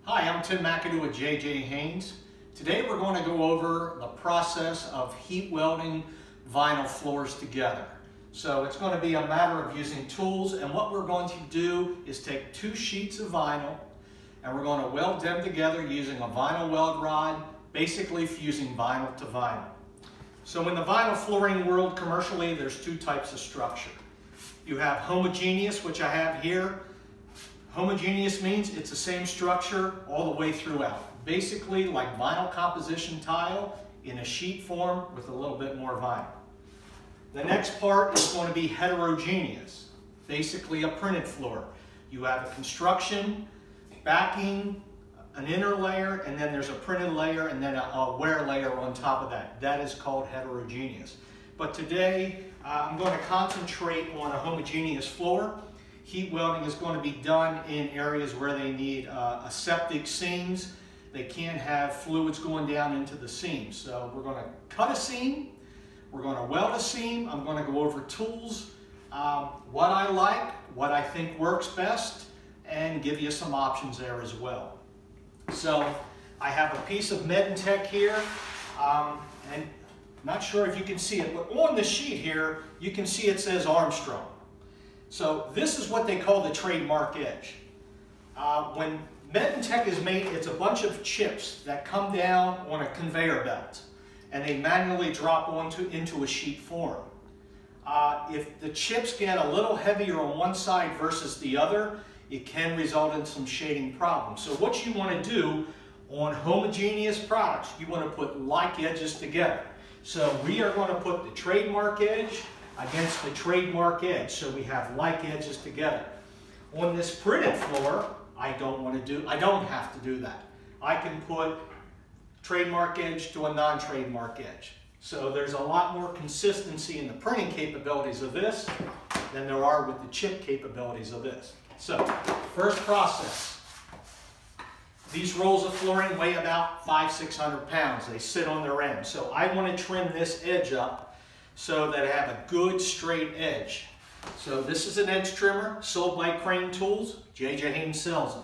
Hi, I'm Tim McAdoo with J.J. Haynes. Today we're going to go over the process of heat welding vinyl floors together. So it's going to be a matter of using tools, and what we're going to do is take two sheets of vinyl and we're going to weld them together using a vinyl weld rod, basically fusing vinyl to vinyl. So in the vinyl flooring world commercially, there's two types of structure. You have homogeneous, which I have here. Homogeneous means it's the same structure all the way throughout. Basically like vinyl composition tile in a sheet form with a little bit more vinyl. The next part is going to be heterogeneous, basically a printed floor. You have a construction, backing, an inner layer, and then there's a printed layer and then a wear layer on top of that. That is called heterogeneous. But today I'm going to concentrate on a homogeneous floor. Heat welding is going to be done in areas where they need aseptic seams. They can't have fluids going down into the seams. So we're going to cut a seam, we're going to weld a seam, I'm going to go over tools, what I like, what I think works best, and give you some options there as well. So I have a piece of Medentech here, and not sure if you can see it, but on the sheet here, you can see it says Armstrong. So this is what they call the Trademark Edge. When Medentech is made, it's a bunch of chips that come down on a conveyor belt and they manually drop into a sheet form. If the chips get a little heavier on one side versus the other, it can result in some shading problems. So what you want to do on homogeneous products, you want to put like edges together. So we are going to put the Trademark Edge against the Trademark Edge, so we have like edges together. On this printed floor, I don't have to do that. I can put Trademark Edge to a non-Trademark Edge. So there's a lot more consistency in the printing capabilities of this than there are with the chip capabilities of this. So, first process. These rolls of flooring weigh about 500-600 pounds. They sit on their end. So I want to trim this edge up so that I have a good straight edge. So this is an edge trimmer sold by Crane Tools. J.J. Haynes sells them.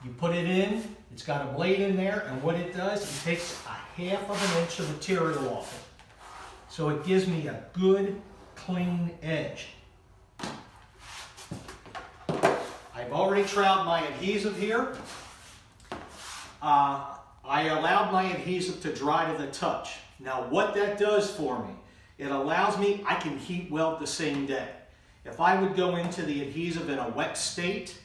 You put it in, it's got a blade in there, and what it does, it takes a 1/2 inch of material off it. So it gives me a good, clean edge. I've already troweled my adhesive here. I allowed my adhesive to dry to the touch. Now what that does for me, it allows me, I can heat weld the same day. If I would go into the adhesive in a wet state,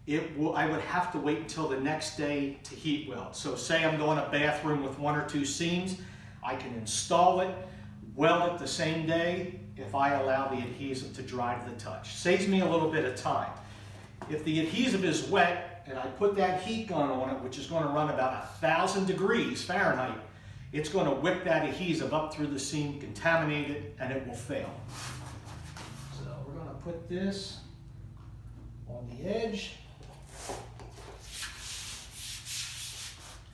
I would have to wait until the next day to heat weld. So say I'm going to a bathroom with 1 or 2 seams, I can install it, weld it the same day if I allow the adhesive to dry to the touch. Saves me a little bit of time. If the adhesive is wet and I put that heat gun on it, which is going to run about 1,000 degrees Fahrenheit, it's going to whip that adhesive up through the seam, contaminate it, and it will fail. So we're going to put this on the edge.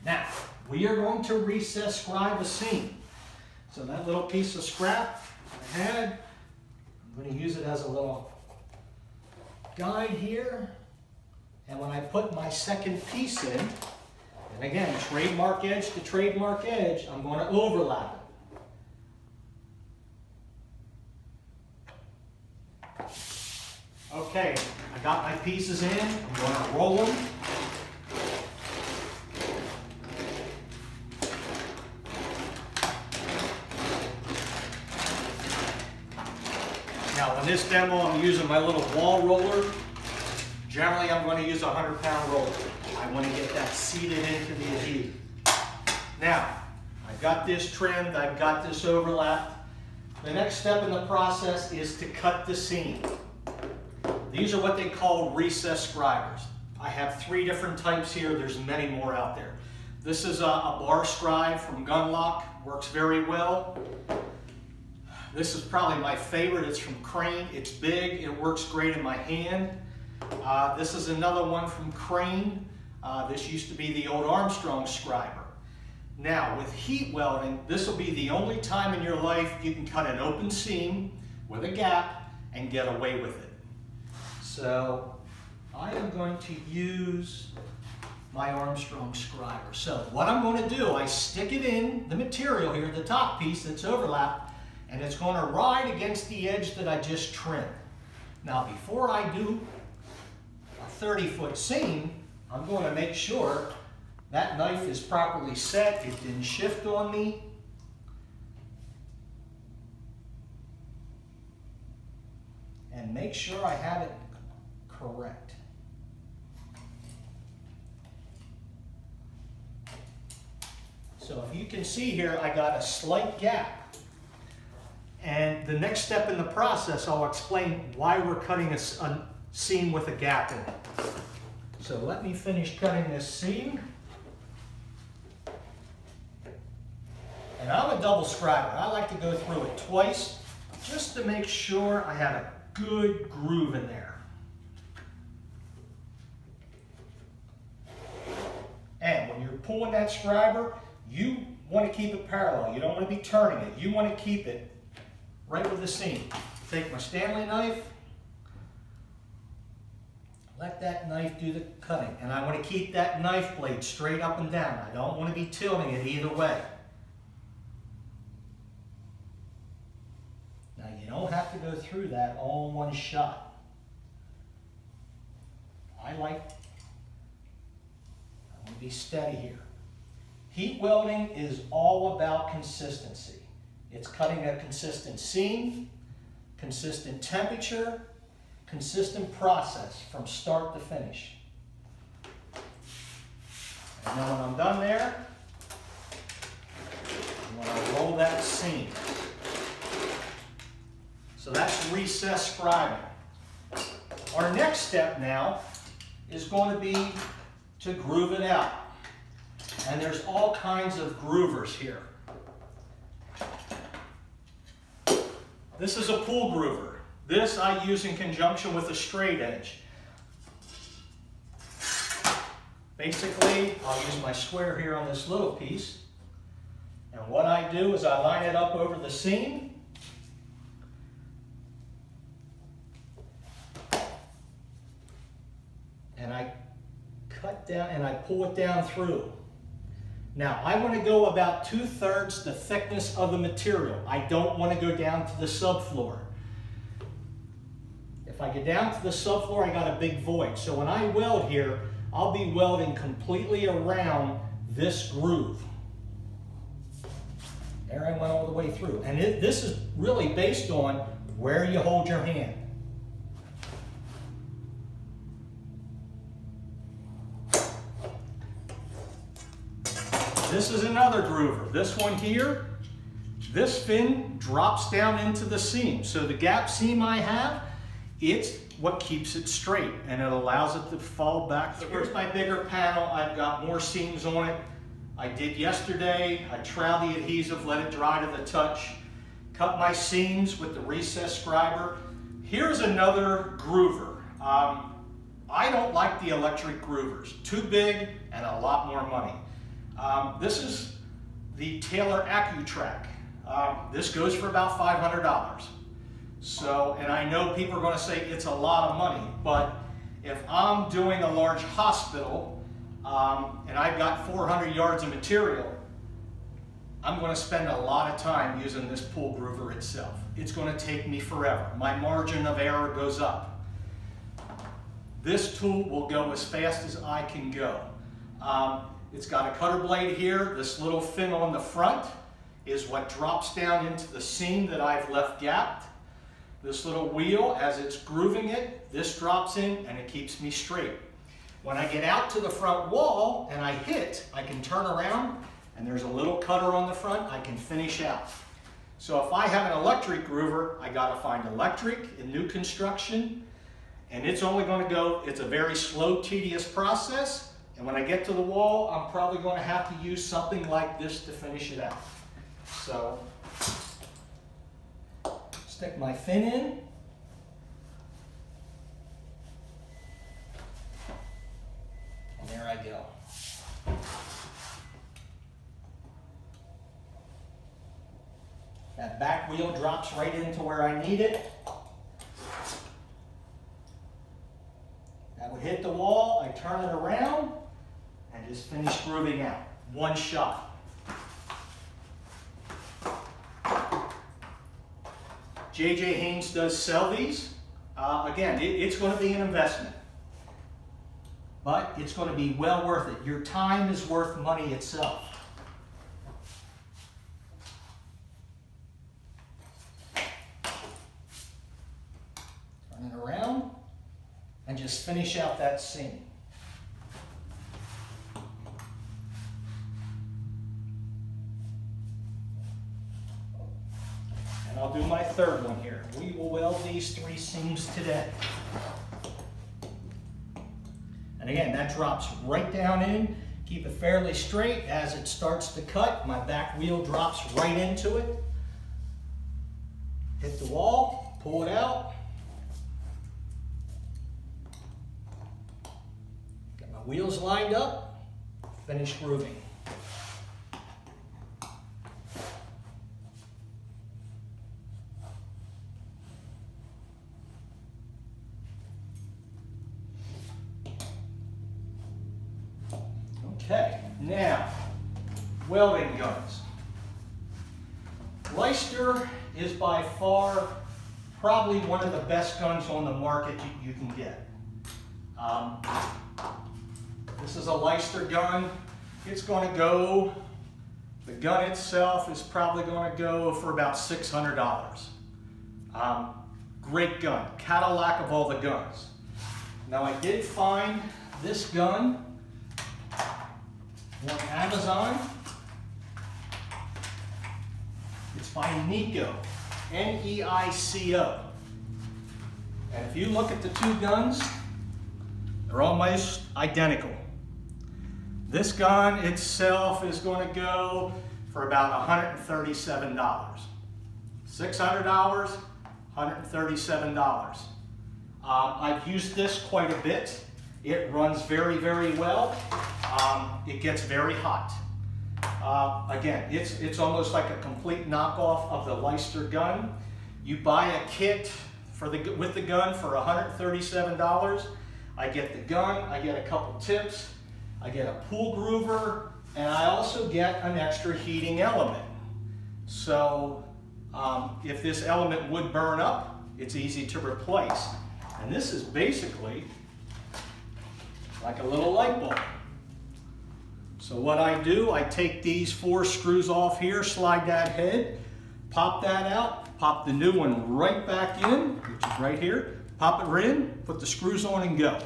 Now, we are going to recess scribe a seam. So that little piece of scrap I had, I'm going to use it as a little guide here. And when I put my second piece in, and again, Trademark Edge to Trademark Edge, I'm going to overlap it. Okay, I got my pieces in. I'm going to roll them. Now, in this demo, I'm using my little wall roller. Generally, I'm going to use a 100-pound roller. I want to get that seated into the adhesive. Now, I've got this trimmed, I've got this overlapped. The next step in the process is to cut the seam. These are what they call recess scribers. I have 3 different types here, there's many more out there. This is a bar scribe from Gunlock, works very well. This is probably my favorite, it's from Crane. It's big, it works great in my hand. This is another one from Crane. This used to be the old Armstrong scriber. Now, with heat welding, this will be the only time in your life you can cut an open seam with a gap and get away with it. So I am going to use my Armstrong scriber. So what I'm going to do, I stick it in the material here, the top piece that's overlapped, and it's going to ride against the edge that I just trimmed. Now before I do a 30-foot seam, I'm going to make sure that knife is properly set, it didn't shift on me. And make sure I have it correct. So if you can see here, I got a slight gap. And the next step in the process, I'll explain why we're cutting a seam with a gap in it. So let me finish cutting this seam. And I'm a double scriber. I like to go through it twice just to make sure I have a good groove in there. And when you're pulling that scriber, you want to keep it parallel. You don't want to be turning it. You want to keep it right with the seam. Take my Stanley knife, let that knife do the cutting. And I want to keep that knife blade straight up and down. I don't want to be tilting it either way. Now you don't have to go through that all in one shot. I want to be steady here. Heat welding is all about consistency. It's cutting a consistent seam, consistent temperature, consistent process from start to finish. And then when I'm done there, I'm going to roll that seam. So that's recess scribing. Our next step now is going to be to groove it out. And there's all kinds of groovers here. This is a pull groover. This I use in conjunction with a straight edge. Basically, I'll use my square here on this little piece. And what I do is I line it up over the seam. And I cut down and I pull it down through. Now, I want to go about 2/3 the thickness of the material. I don't want to go down to the subfloor. If I get down to the subfloor, I got a big void. So when I weld here, I'll be welding completely around this groove. There I went all the way through. And this is really based on where you hold your hand. This is another groover. This one here, this fin drops down into the seam. So the gap seam I have, it's what keeps it straight and it allows it to fall back through. Here's my bigger panel. I've got more seams on it. I did yesterday. I troweled the adhesive, let it dry to the touch. Cut my seams with the recess scriber. Here's another groover. I don't like the electric groovers. Too big and a lot more money. This is the Taylor AccuTrack. This goes for about $500. So, and I know people are going to say it's a lot of money, but if I'm doing a large hospital and I've got 400 yards of material, I'm going to spend a lot of time using this pull groover itself. It's going to take me forever. My margin of error goes up. This tool will go as fast as I can go. It's got a cutter blade here. This little fin on the front is what drops down into the seam that I've left gapped. This little wheel, as it's grooving it, this drops in and it keeps me straight. When I get out to the front wall and I hit, I can turn around and there's a little cutter on the front, I can finish out. So if I have an electric groover, I gotta find electric in new construction, and it's only gonna go, it's a very slow, tedious process. And when I get to the wall, I'm probably going to have to use something like this to finish it out. So, stick my fin in. And there I go. That back wheel drops right into where I need it. That would hit the wall, I turn it around, just finish grooving out. One shot. J.J. Haynes does sell these. Again, it's going to be an investment, but it's going to be well worth it. Your time is worth money itself. Turn it around and just finish out that seam. And I'll do my third one here. We will weld these 3 seams today. And again, that drops right down in. Keep it fairly straight. As it starts to cut, my back wheel drops right into it. Hit the wall, pull it out. Get my wheels lined up, finish grooving. Okay, now, welding guns. Leicester is by far probably one of the best guns on the market you can get. This is a Leicester gun. It's going to go, the gun itself is probably going to go for about $600. Great gun, Cadillac of all the guns. Now I did find this gun on Amazon. It's by Nico, N-E-I-C-O. And if you look at the 2 guns, they're almost identical. This gun itself is going to go for about $137. $600, $137. I've used this quite a bit. It runs very, very well. It gets very hot. Again, it's almost like a complete knockoff of the Leicester gun. You buy a kit with the gun for $137. I get the gun, I get a couple tips, I get a pool groover, and I also get an extra heating element. So if this element would burn up, it's easy to replace. And this is basically like a little light bulb. So what I do, I take these 4 screws off here, slide that head, pop that out, pop the new one right back in, which is right here, pop it right in, put the screws on and go.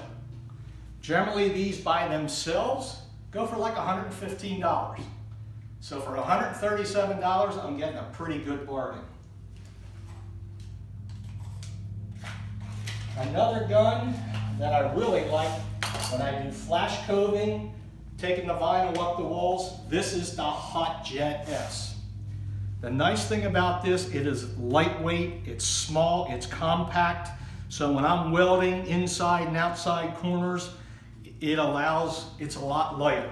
Generally these by themselves go for like $115. So for $137, I'm getting a pretty good bargain. Another gun that I really like when I do flash coving, taking the vinyl up the walls, this is the Hot Jet S. The nice thing about this, it is lightweight, it's small, it's compact. So when I'm welding inside and outside corners, it's a lot lighter.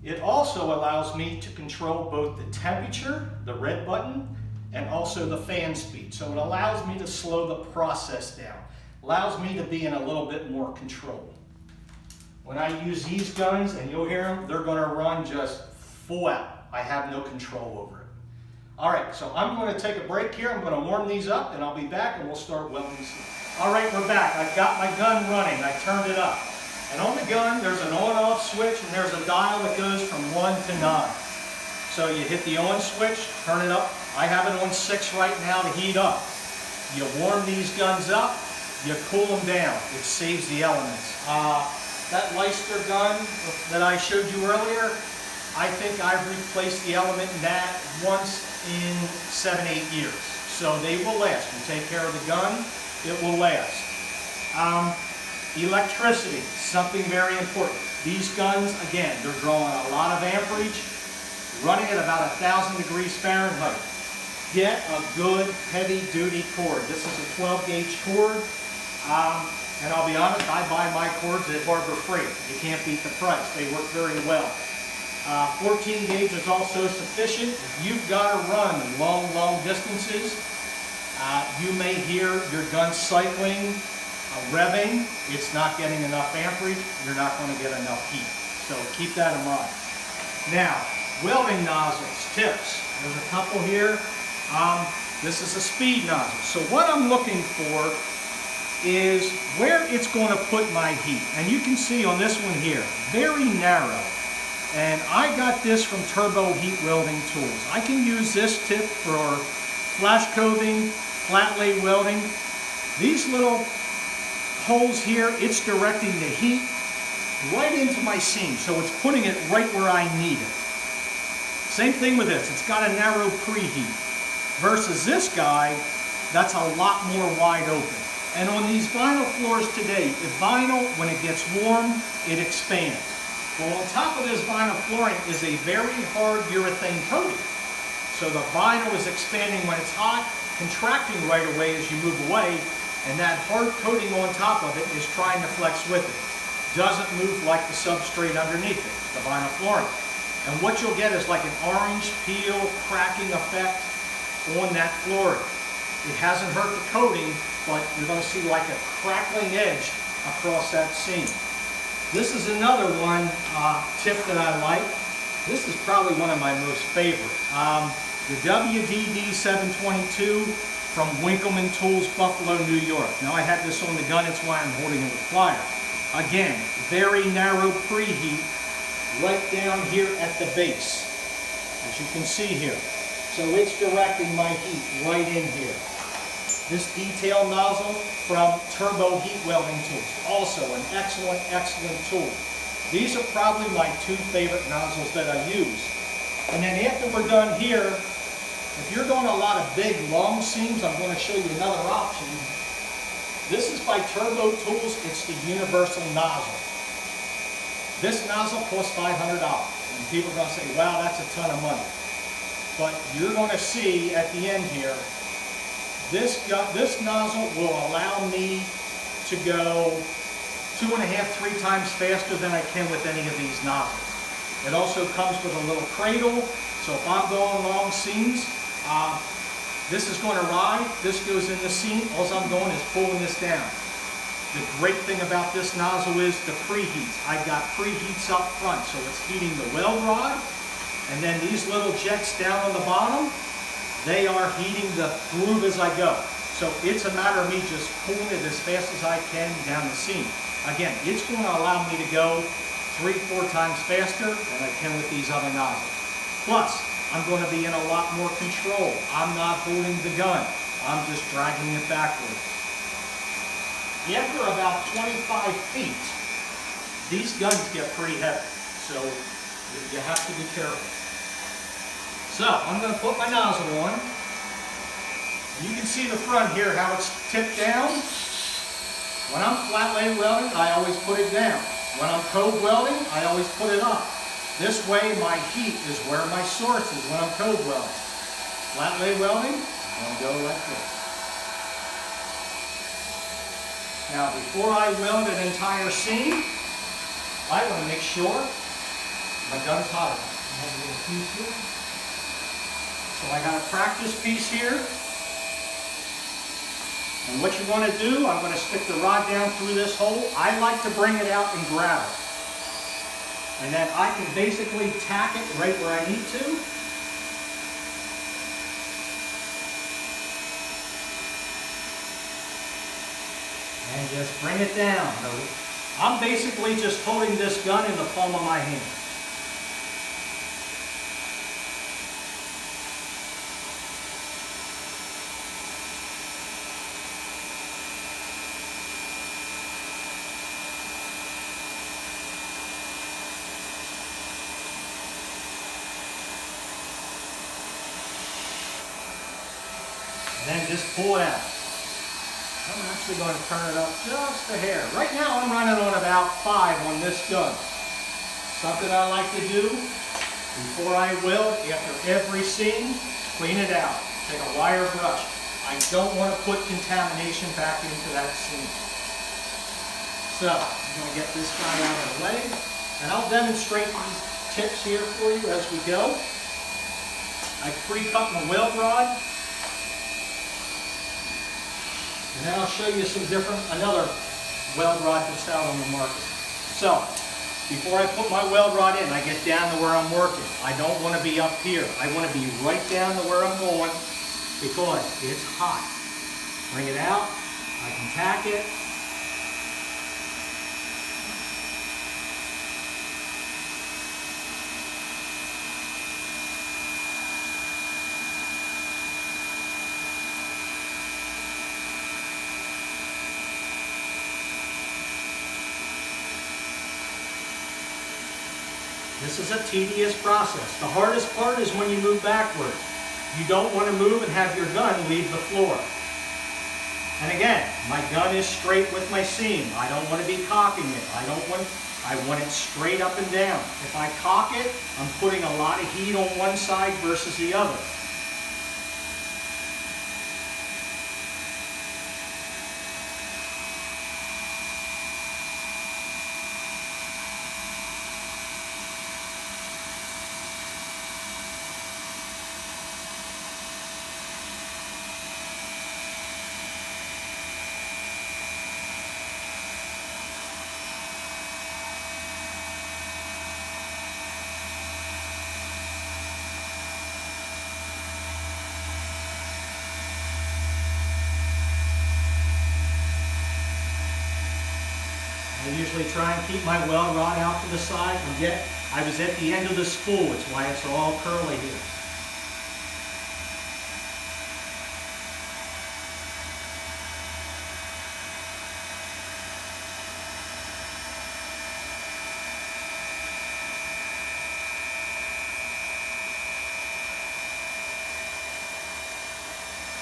It also allows me to control both the temperature, the red button, and also the fan speed. So it allows me to slow the process down. Allows me to be in a little bit more control. When I use these guns, and you'll hear them, they're going to run just full out. I have no control over it. All right, so I'm going to take a break here. I'm going to warm these up, and I'll be back, and we'll start welding these. All right, we're back. I've got my gun running. I turned it up. And on the gun, there's an on-off switch, and there's a dial that goes from 1 to 9. So you hit the on switch, turn it up. I have it on 6 right now to heat up. You warm these guns up, you cool them down. It saves the elements. That Leicester gun that I showed you earlier, I think I've replaced the element in that once in 7-8 years. So they will last. You take care of the gun, it will last. Electricity, something very important. These guns, again, they're drawing a lot of amperage, running at about 1,000 degrees Fahrenheit. Get a good heavy-duty cord. This is a 12-gauge cord. And I'll be honest, I buy my cords at Harbor Freight. You can't beat the price. They work very well. 14 gauge is also sufficient. If you've got to run long distances, you may hear your gun cycling, revving. It's not getting enough amperage. You're not going to get enough heat. So keep that in mind. Now, welding nozzles, tips. There's a couple here. This is a speed nozzle. So what I'm looking for is where it's going to put my heat. And you can see on this one here, very narrow. And I got this from Turbo Heat Welding Tools. I can use this tip for flash coving, flat lay welding. These little holes here, it's directing the heat right into my seam. So it's putting it right where I need it. Same thing with this. It's got a narrow preheat. Versus this guy, that's a lot more wide open. And on these vinyl floors today, the vinyl, when it gets warm, it expands. Well, on top of this vinyl flooring is a very hard urethane coating. So the vinyl is expanding when it's hot, contracting right away as you move away, and that hard coating on top of it is trying to flex with it. Doesn't move like the substrate underneath it, the vinyl flooring. And what you'll get is like an orange peel cracking effect on that flooring. It hasn't hurt the coating, but you're going to see like a crackling edge across that seam. This is another one tip that I like. This is probably one of my most favorite. The WDD 722 from Winkleman Tools, Buffalo, New York. Now I have this on the gun, that's why I'm holding it with pliers. Again, very narrow preheat right down here at the base, as you can see here. So it's directing my heat right in here. This detail nozzle from Turbo Heat Welding Tools, also an excellent, excellent tool. These are probably my two favorite nozzles that I use. And then after we're done here, if you're doing a lot of big, long seams, I'm going to show you another option. This is by Turbo Tools. It's the universal nozzle. This nozzle costs $500. And people are going to say, wow, that's a ton of money. But you're going to see at the end here, this nozzle will allow me to go 2.5, 3 times faster than I can with any of these nozzles. It also comes with a little cradle, so if I'm going long seams, this is going to ride, this goes in the seam, all I'm doing is pulling this down. The great thing about this nozzle is the preheats. I've got preheats up front, so it's heating the weld rod, and then these little jets down on the bottom, they are heating the groove as I go. So it's a matter of me just pulling it as fast as I can down the seam. Again, it's going to allow me to go 3-4 times faster than I can with these other nozzles. Plus, I'm going to be in a lot more control. I'm not holding the gun. I'm just dragging it backwards. After about 25 feet, these guns get pretty heavy, so you have to be careful. So, I'm going to put my nozzle on. You can see the front here, how it's tipped down. When I'm flat lay welding, I always put it down. When I'm cove welding, I always put it up. This way, my heat is where my source is when I'm cove welding. Flat lay welding, I'm going to go like this. Now, before I weld an entire seam, I want to make sure my gun is hot enough. I have a little piece here. So I got a practice piece here. And what you want to do, I'm going to stick the rod down through this hole. I like to bring it out and grab it. And then I can basically tack it right where I need to. And just bring it down. I'm basically just holding this gun in the palm of my hand. And then just pull it out. I'm actually going to turn it up just a hair. Right now I'm running on about 5 on this gun. Something I like to do before I weld, after every seam, clean it out. Take a wire brush. I don't want to put contamination back into that seam. So I'm going to get this guy out of the way, and I'll demonstrate these tips here for you as we go. I pre-cut my weld rod. And then I'll show you some another weld rod that's out on the market. So, before I put my weld rod in, I get down to where I'm working. I don't want to be up here. I want to be right down to where I'm going because it's hot. Bring it out, I can tack it. This is a tedious process. The hardest part is when you move backward. You don't want to move and have your gun leave the floor. And again, my gun is straight with my seam. I don't want to be cocking it. I want it straight up and down. If I cock it, I'm putting a lot of heat on one side versus the other. I usually try and keep my weld rod out to the side, and yet I was at the end of the spool. It's why it's all curly here.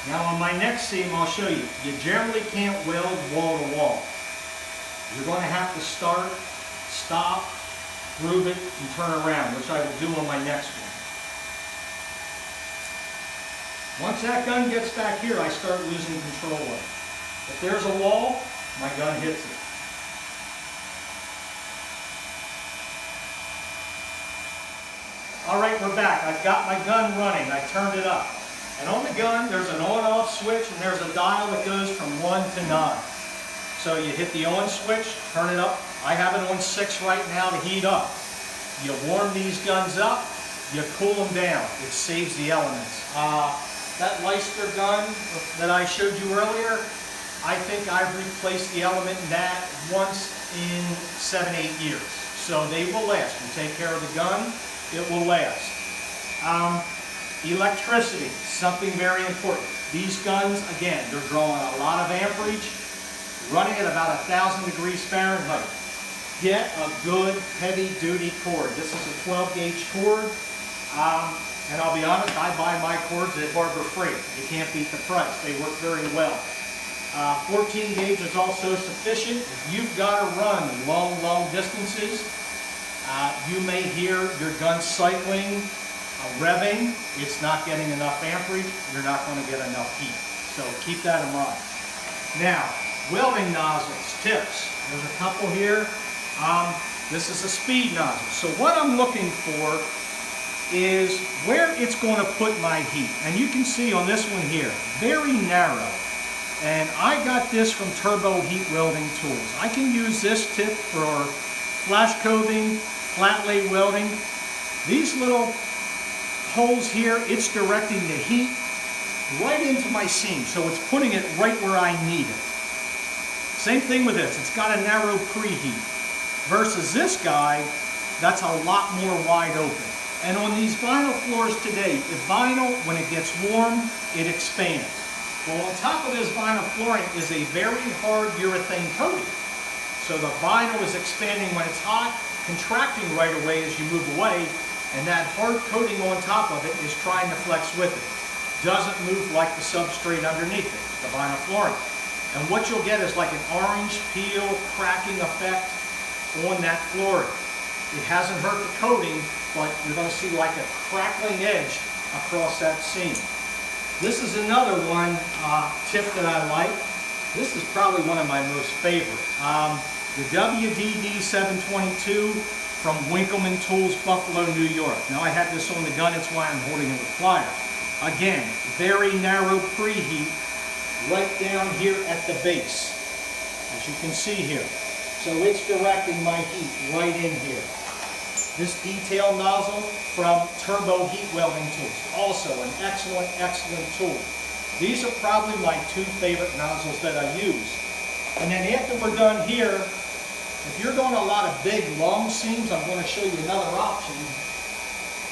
Now on my next seam, I'll show you. You generally can't weld wall to wall. You're going to have to start, stop, groove it, and turn around, which I will do on my next one. Once that gun gets back here, I start losing control of it. If there's a wall, my gun hits it. All right, we're back. I've got my gun running. I turned it up. And on the gun, there's an on-off switch, and there's a dial that goes from 1 to 9. So you hit the on switch, turn it up. I have it on 6 right now to heat up. You warm these guns up, you cool them down. It saves the elements. That Leicester gun that I showed you earlier, I think I've replaced the element in that once in 7-8 years. So they will last. You take care of the gun, it will last. Electricity, something very important. These guns, again, they're drawing a lot of amperage, running at about 1,000 degrees Fahrenheit. Get a good heavy-duty cord. This is a 12-gauge cord, and I'll be honest, I buy my cords at Harbor Freight. You can't beat the price. They work very well. 14 gauge is also sufficient. If you've got to run long distances, you may hear your gun cycling, revving. It's not getting enough amperage. You're not going to get enough heat. So keep that in mind. Now, welding nozzles, tips. There's a couple here. This is a speed nozzle. So what I'm looking for is where it's going to put my heat. And you can see on this one here, very narrow. And I got this from Turbo Heat Welding Tools. I can use this tip for flash coving, flat lay welding. These little holes here, it's directing the heat right into my seam. So it's putting it right where I need it. Same thing with this. It's got a narrow preheat. Versus this guy, that's a lot more wide open. And on these vinyl floors today, the vinyl, when it gets warm, it expands. Well, on top of this vinyl flooring is a very hard urethane coating. So the vinyl is expanding when it's hot, contracting right away as you move away, and that hard coating on top of it is trying to flex with it. Doesn't move like the substrate underneath it, the vinyl flooring. And what you'll get is like an orange peel cracking effect on that flooring. It hasn't hurt the coating, but you're going to see like a crackling edge across that seam. This is another one tip that I like. This is probably one of my most favorite. The WDD 722 from Winkleman Tools, Buffalo, New York. Now I have this on the gun, that's why I'm holding it with pliers. Again, very narrow preheat right down here at the base, as you can see here. So it's directing my heat right in here. This detail nozzle from Turbo Heat Welding Tools, also an excellent, excellent tool. These are probably my two favorite nozzles that I use. And then after we're done here, if you're doing a lot of big, long seams, I'm going to show you another option.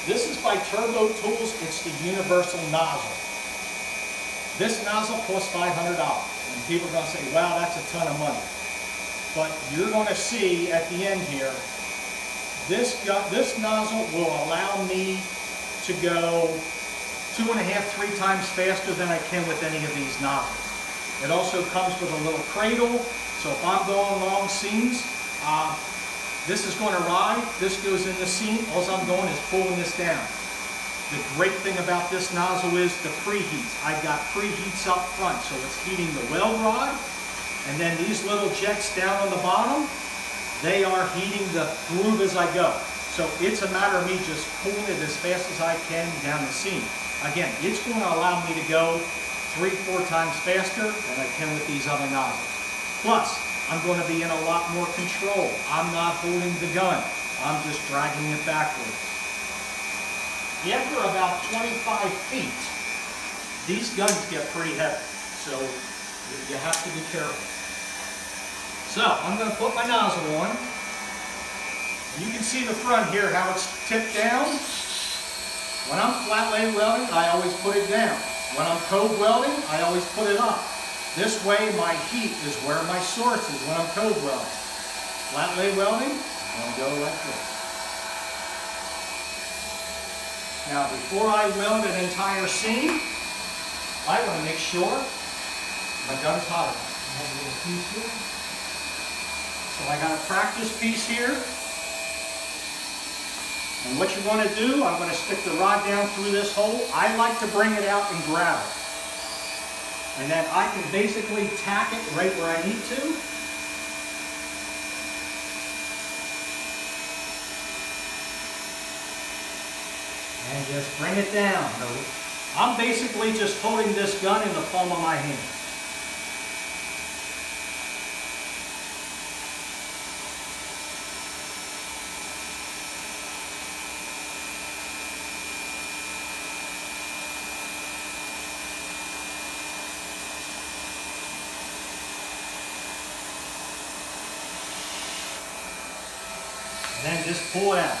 This is by Turbo Tools. It's the universal nozzle. This nozzle costs $500. And people are going to say, wow, that's a ton of money. But you're going to see at the end here, this nozzle will allow me to go 2.5, 3 times faster than I can with any of these nozzles. It also comes with a little cradle, so if I'm going long seams, this is going to ride, this goes in the seam, all I'm doing is pulling this down. The great thing about this nozzle is the preheats. I've got preheats up front, so it's heating the weld rod, and then these little jets down on the bottom, they are heating the groove as I go. So it's a matter of me just pulling it as fast as I can down the seam. Again, it's going to allow me to go 3-4 times faster than I can with these other nozzles. Plus, I'm going to be in a lot more control. I'm not holding the gun. I'm just dragging it backwards. After about 25 feet, these guns get pretty heavy, so you have to be careful. So, I'm going to put my nozzle on. You can see the front here, how it's tipped down. When I'm flat lay welding, I always put it down. When I'm cove welding, I always put it up. This way, my heat is where my source is when I'm cove welding. Flat lay welding, I'm going to go like this. Now, before I weld an entire seam, I want to make sure my gun's hot enough. I have a little piece here. So I got a practice piece here. And what you're going to do, I'm going to stick the rod down through this hole. I like to bring it out and grab it. And then I can basically tack it right where I need to. And just bring it down. I'm basically just holding this gun in the palm of my hand. And then just pull it out.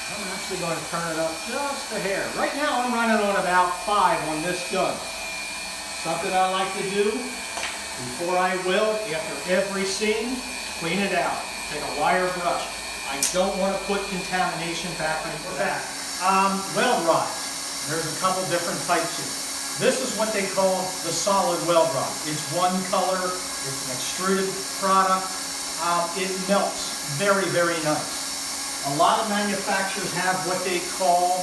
I'm actually going to turn it up just a hair. Right now I'm running on about 5 on this gun. Something I like to do before I weld, after every seam, clean it out. Take a wire brush. I don't want to put contamination back into that. Weld rods. There's a couple different types here. This is what they call the solid weld rod. It's one color. It's an extruded product. It melts very, very nice. A lot of manufacturers have what they call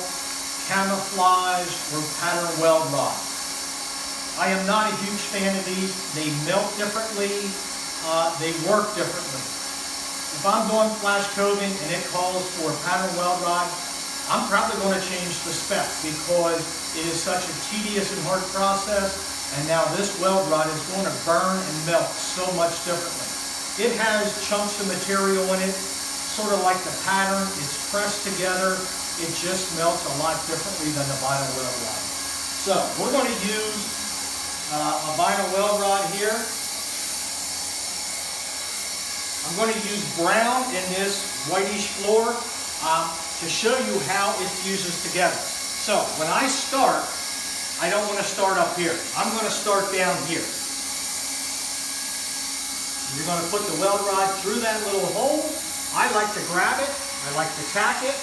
camouflage or pattern weld rods. I am not a huge fan of these. They melt differently. They work differently. If I'm doing flash coving and it calls for a pattern weld rod, I'm probably going to change the spec because it is such a tedious and hard process, and now this weld rod is going to burn and melt so much differently. It has chunks of material in it, sort of like the pattern. It's pressed together. It just melts a lot differently than the vinyl weld rod. So we're going to use a vinyl weld rod here. I'm going to use brown in this whitish floor to show you how it fuses together. So when I start, I don't want to start up here. I'm going to start down here. You're going to put the weld rod through that little hole. I like to grab it, I like to tack it,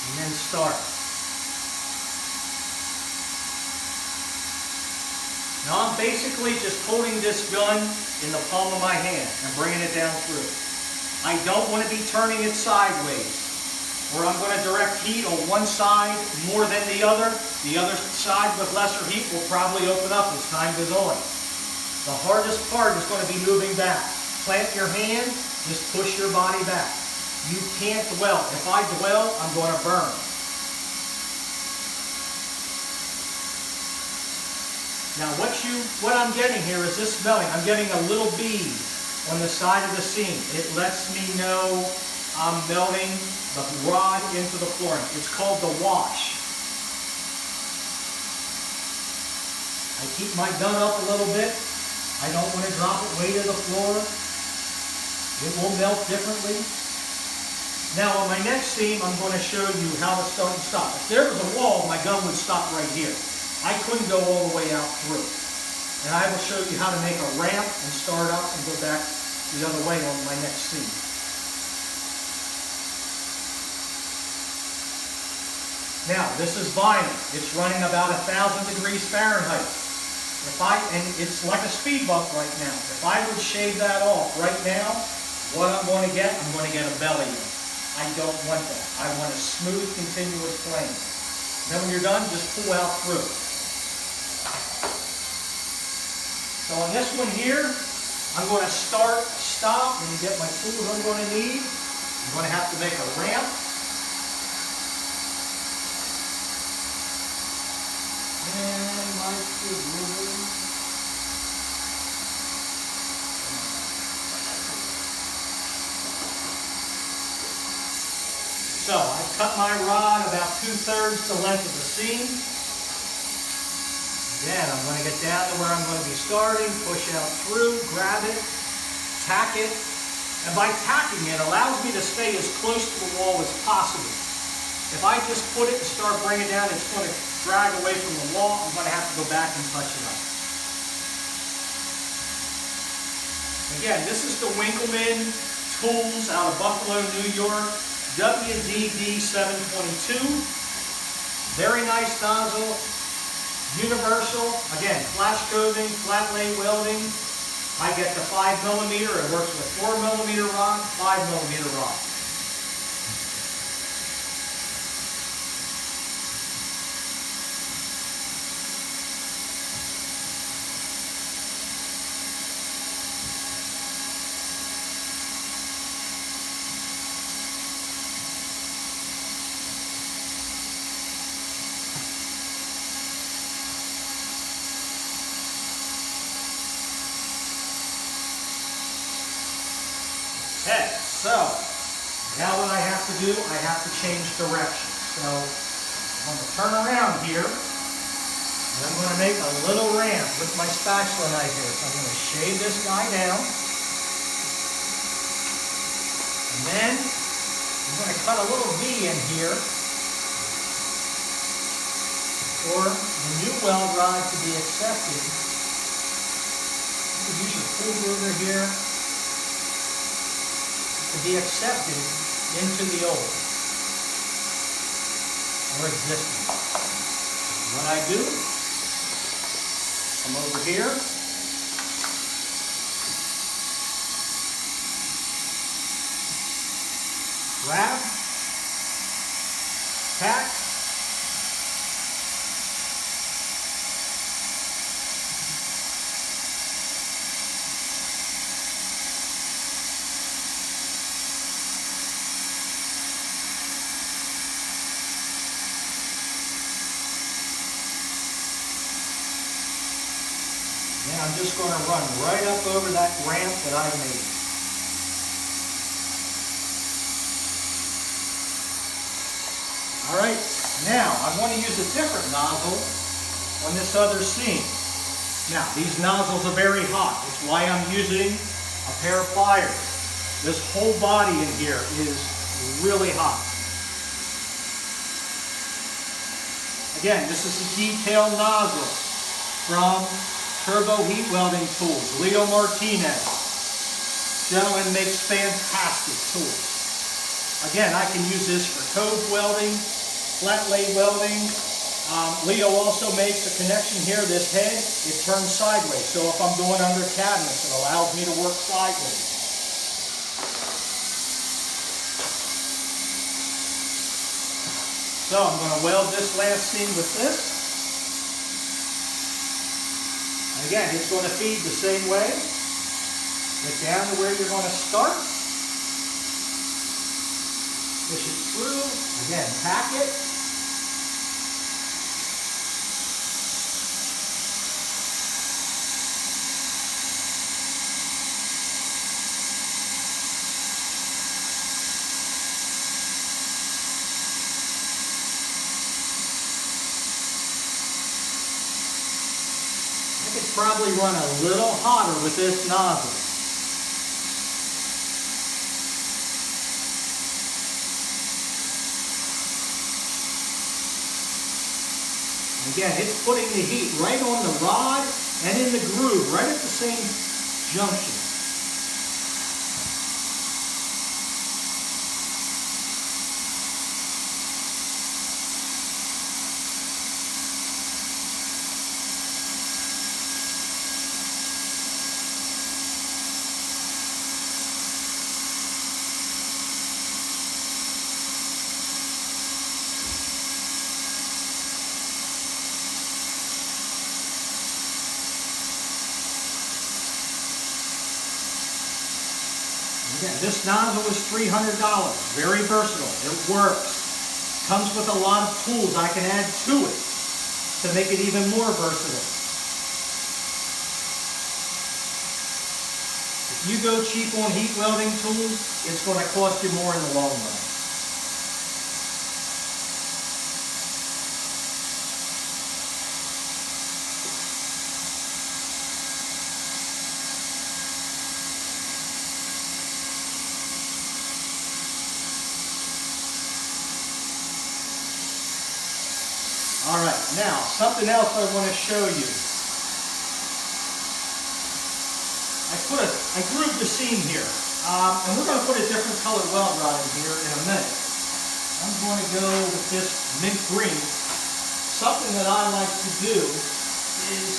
and then start. Now I'm basically just holding this gun in the palm of my hand and bringing it down through. I don't want to be turning it sideways, or I'm going to direct heat on one side more than the other. The other side with lesser heat will probably open up as time goes on. The hardest part is going to be moving back. Plant your hand, just push your body back. You can't dwell. If I dwell, I'm going to burn. Now what I'm getting here is this milling. I'm getting a little bead on the side of the seam. It lets me know I'm melting the rod into the flooring. It's called the wash. I keep my gun up a little bit. I don't want to drop it way to the floor. It will melt differently. Now on my next seam, I'm going to show you how to start and stop. If there was a wall, my gun would stop right here. I couldn't go all the way out through. And I will show you how to make a ramp and start up and go back the other way on my next seam. Now, this is vinyl. It's running about 1,000 degrees Fahrenheit. And it's like a speed bump right now. If I would shave that off right now, what I'm going to get a belly in. I don't want that. I want a smooth, continuous flame. Then when you're done, just pull out through. So on this one here, I'm going to start, stop, and get my tools I'm going to need. I'm going to have to make a ramp. And my tool. So I cut my rod about 2/3 the length of the seam. Then I'm going to get down to where I'm going to be starting, push out through, grab it, tack it. And by tacking it allows me to stay as close to the wall as possible. If I just put it and start bringing it down, it's going to drag away from the wall. I'm going to have to go back and touch it up. Again, this is the Winkleman tools out of Buffalo, New York. WDD 722. Very nice nozzle. Universal. Again, flash coving, flat lay welding. I get the 5mm. It works with 4mm rod, 5mm rod. Okay, so now what I have to do, I have to change direction. So I'm going to turn around here, and I'm going to make a little ramp with my spatula knife here. So I'm going to shave this guy down, and then I'm going to cut a little V in here for the new weld rod to be accepted. You can use your tool ruler here to be accepted into the old or existing. What I do, come over here, grab, tack, and I'm just going to run right up over that ramp that I made. All right, now I want to use a different nozzle on this other seam. Now, these nozzles are very hot. That's why I'm using a pair of pliers. This whole body in here is really hot. Again, this is a detail nozzle from Turbo Heat Welding Tools. Leo Martinez. Gentleman makes fantastic tools. Again, I can use this for cove welding, flat lay welding. Leo also makes a connection here. This head, it turns sideways. So if I'm going under cabinets, it allows me to work sideways. So I'm going to weld this last seam with this. Again, it's going to feed the same way. Get down to where you're going to start. Push it through. Again, tack it. probably run a little hotter with this nozzle. Again, it's putting the heat right on the rod and in the groove, right at the same junction. Again, this nozzle is $300, very versatile, it works. Comes with a lot of tools I can add to it to make it even more versatile. If you go cheap on heat welding tools, it's going to cost you more in the long run. All right, now something else I want to show you. I grooved the seam here, and we're going to put a different colored weld rod in here in a minute. I'm going to go with this mint green. Something that I like to do is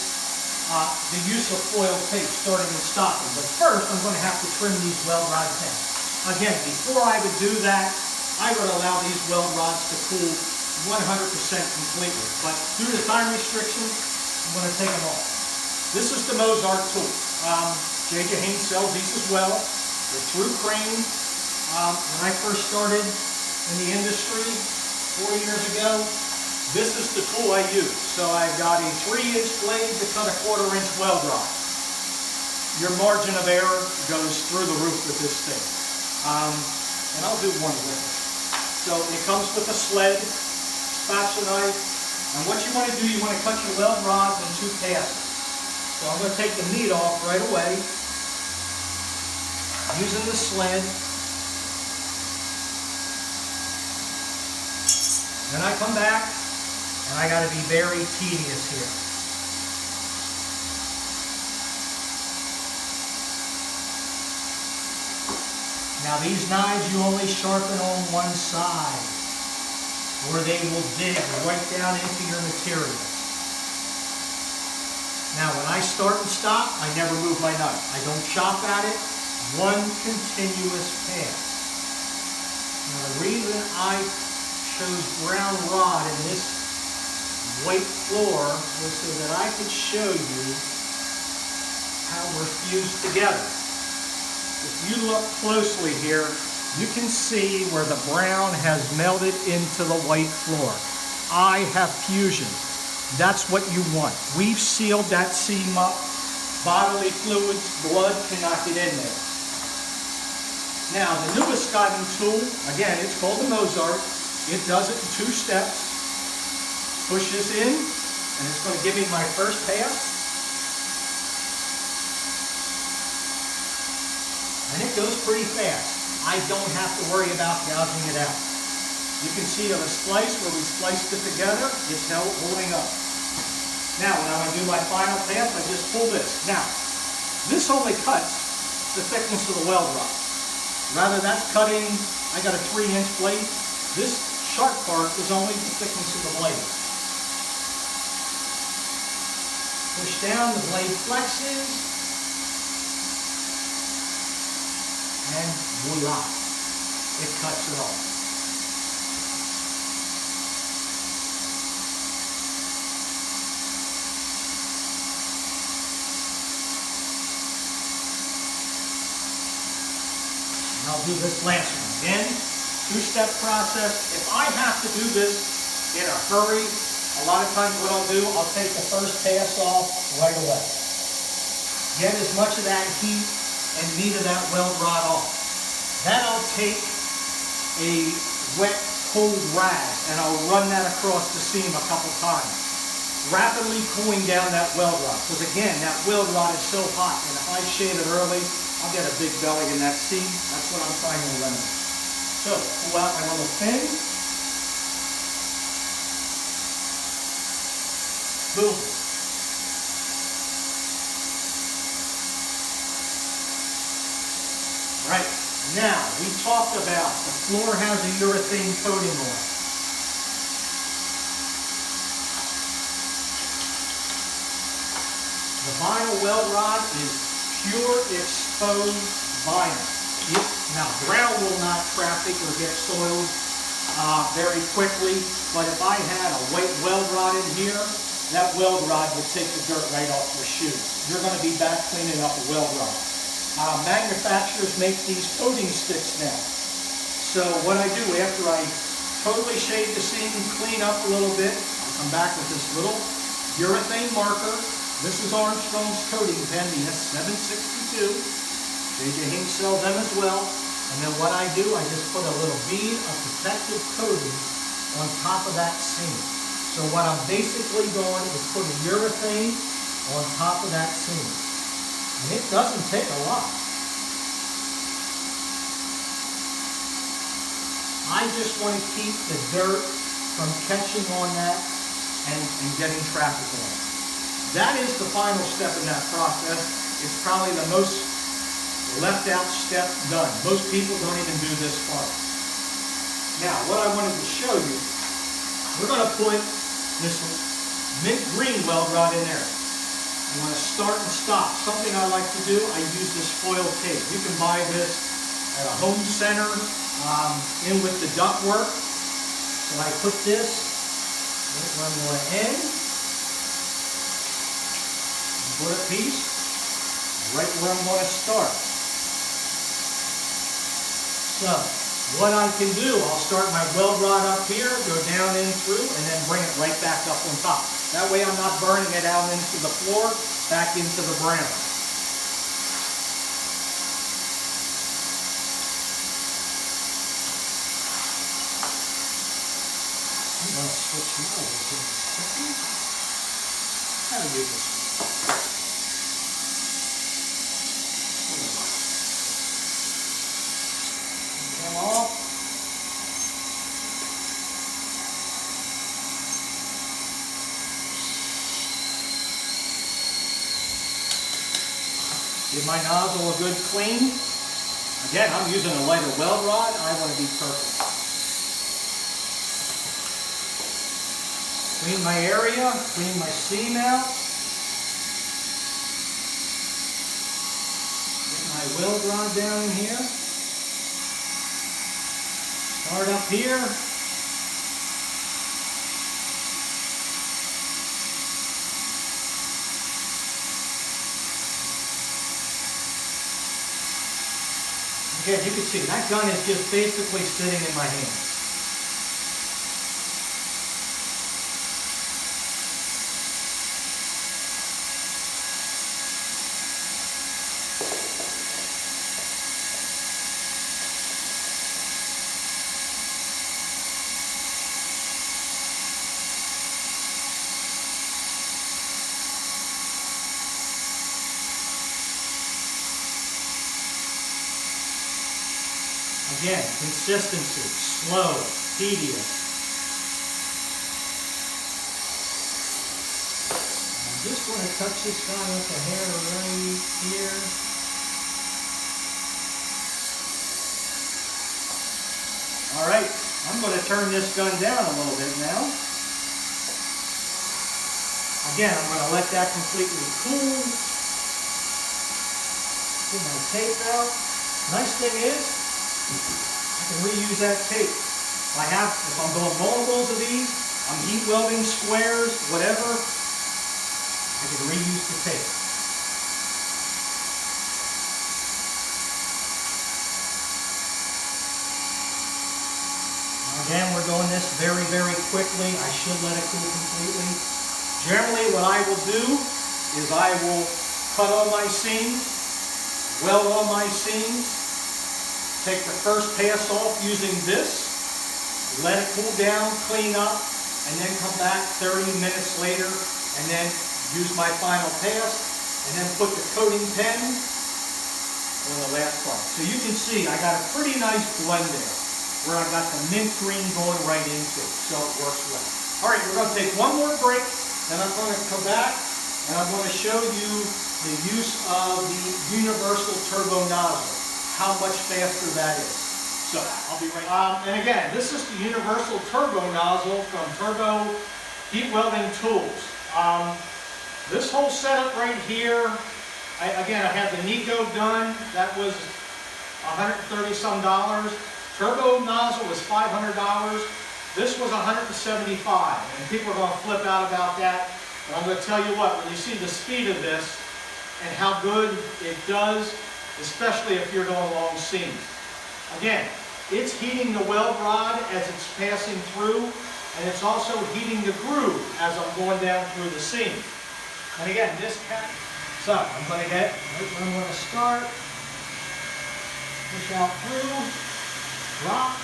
the use of foil tape starting and stopping. But first, I'm going to have to trim these weld rods down. Again, before I would do that, I would allow these weld rods to cool 100% completely, but due to time restrictions, I'm going to take them off. This is the Mozart tool. J.J. Haynes sells these as well. They're through crane. When I first started in the industry 4 years ago, this is the tool I use. So I've got a 3-inch blade to cut a 1/4-inch weld rod. Your margin of error goes through the roof with this thing. And I'll do one with it. So it comes with a sled, spatula knife, and what you want to do, you want to cut your weld rods in 2 passes. So I'm going to take the meat off right away using the sled. Then I come back, and I got to be very tedious here. Now these knives you only sharpen on one side, or they will dig right down into your material. Now when I start and stop, I never move my knife. I don't chop at it, one continuous pass. Now the reason I chose brown rod in this white floor was so that I could show you how we're fused together. If you look closely here, you can see where the brown has melted into the white floor. I have fusion. That's what you want. We've sealed that seam up. Bodily fluids, blood cannot get in there. Now, the newest Scotland tool, again, it's called the Mozart. It does it in 2 steps. Push this in, and it's going to give me my first pass. And it goes pretty fast. I don't have to worry about gouging it out. You can see on a splice where we spliced it together, it's holding up. Now, when I want to do my final pass, I just pull this. Now, this only cuts the thickness of the weld rod. Rather, that's cutting, I got a 3-inch blade. This sharp part is only the thickness of the blade. Push down, the blade flexes, and voila, it cuts it off. And I'll do this last one. Again, 2-step process. If I have to do this in a hurry, a lot of times what I'll do, I'll take the first pass off right away. Get as much of that heat and meat of that weld rod off. Then I'll take a wet, cold rag and I'll run that across the seam a couple times. rapidly cooling down that weld rod. Because again, that weld rod is so hot, and if I shave it early, I'll get a big belly in that seam. That's what I'm trying to eliminate. So, pull out my little pin. Boom. Right, now, we talked about the floor has a urethane coating on it. The vinyl weld rod is pure exposed vinyl. Now, ground will not traffic or get soiled very quickly, but if I had a white weld rod in here, that weld rod would take the dirt right off your shoe. You're going to be back cleaning up a weld rod. Manufacturers make these coating sticks now. So what I do after I totally shave the seam, clean up a little bit, I come back with this little urethane marker. This is Armstrong's coating pen, the S762. J.J. Haynes sells them as well. And then what I do, I just put a little bead of protective coating on top of that seam. So what I'm basically doing is putting urethane on top of that seam. And it doesn't take a lot. I just want to keep the dirt from catching on that and getting traffic on it. That is the final step in that process. It's probably the most left out step done. Most people don't even do this part. Now, what I wanted to show you, we're going to put this mint green weld rod in there. You want to start and stop. Something I like to do, I use this foil tape. You can buy this at a home center, in with the ductwork. So I put this right where I'm going to end. Put a piece right where I'm going to start. So, what I can do, I'll start my weld rod up here, go down in through, and then bring it right back up on top. That way I'm not burning it out into the floor, back into the brown. I'm going to switch my over to this. How to do this? Come off. Give my nozzle a good clean. Again, I'm using a lighter weld rod. I want to be perfect. Clean my area, clean my seam out. Get my weld rod down in here. Start up here. Again, you can see that gun is just basically sitting in my hand. Again, consistency, slow, tedious. I'm just going to touch this guy with the hair right here. All right, I'm going to turn this gun down a little bit now. Again, I'm going to let that completely cool. Get my tape out. Nice thing is, I can reuse that tape. If I'm doing multiples of these, I'm heat welding squares, whatever, I can reuse the tape. Again, we're doing this very, very quickly. I should let it cool completely. Generally, what I will do is I will cut all my seams, weld all my seams, take the first pass off using this, let it cool down, clean up, and then come back 30 minutes later and then use my final pass and then put the coating pen on the last part. So you can see I got a pretty nice blend there where I got the mint green going right into it, so it works well. All right, we're going to take one more break, then I'm going to come back and I'm going to show you the use of the universal turbo nozzle, how much faster that is. So I'll be right back. And again, this is the universal turbo nozzle from Turbo Heat Welding Tools. This whole setup right here, I have the Nico done. That was $130 some. Turbo nozzle was $500. This was $175, and people are going to flip out about that. But I'm going to tell you what, when you see the speed of this and how good it does, especially if you're doing long seams. Again, it's heating the weld rod as it's passing through, and it's also heating the groove as I'm going down through the seam. And again, this cat, so I'm going to get, right where I'm going to start, push out through, drop.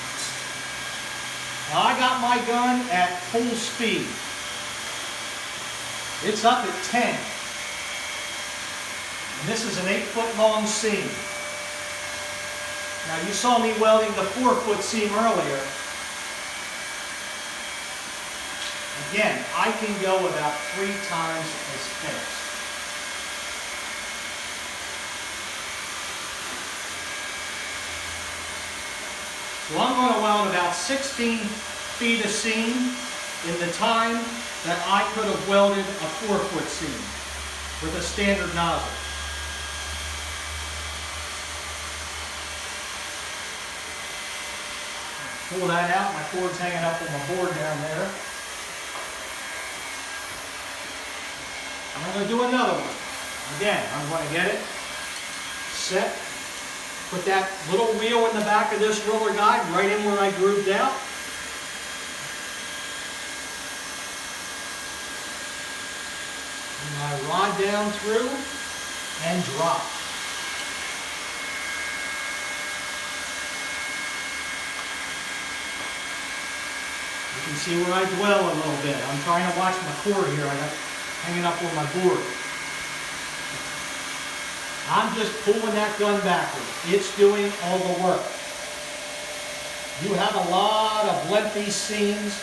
Now I got my gun at full speed. It's up at 10. And this is an 8-foot long seam. Now you saw me welding the 4-foot seam earlier. Again, I can go about 3 times as fast. So I'm going to weld about 16 feet of seam in the time that I could have welded a 4-foot seam with a standard nozzle. Pull that out, my cord's hanging up on my board down there. I'm going to do another one. Again, I'm going to get it set, put that little wheel in the back of this roller guide right in where I grooved out. And my rod down through and drop. You can see where I dwell a little bit. I'm trying to watch my cord here. I got hanging up on my board. I'm just pulling that gun backward. It's doing all the work. You have a lot of lengthy seams.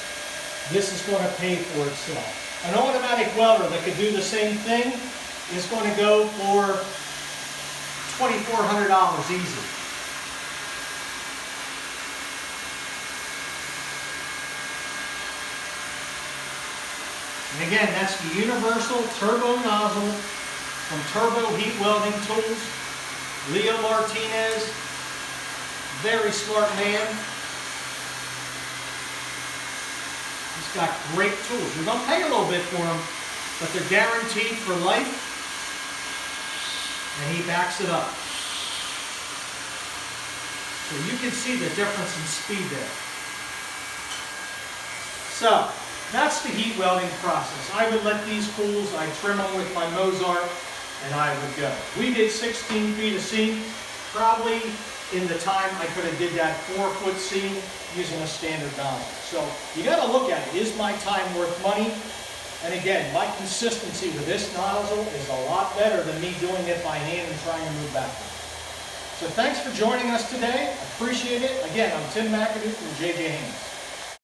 This is going to pay for itself. An automatic welder that could do the same thing is going to go for $2,400 easy. And again, that's the universal turbo nozzle from Turbo Heat Welding Tools. Leo Martinez, very smart man. He's got great tools. You're going to pay a little bit for them, but they're guaranteed for life, and he backs it up. So you can see the difference in speed there. So, that's the heat welding process. I would let these tools, I'd trim them with my Mozart, and I would go. We did 16 feet of seam. Probably in the time I could have did that 4-foot seam using a standard nozzle. So you got to look at it. Is my time worth money? And again, my consistency with this nozzle is a lot better than me doing it by hand and trying to move backwards. So thanks for joining us today. I appreciate it. Again, I'm Tim McAdoo from JJ Haynes.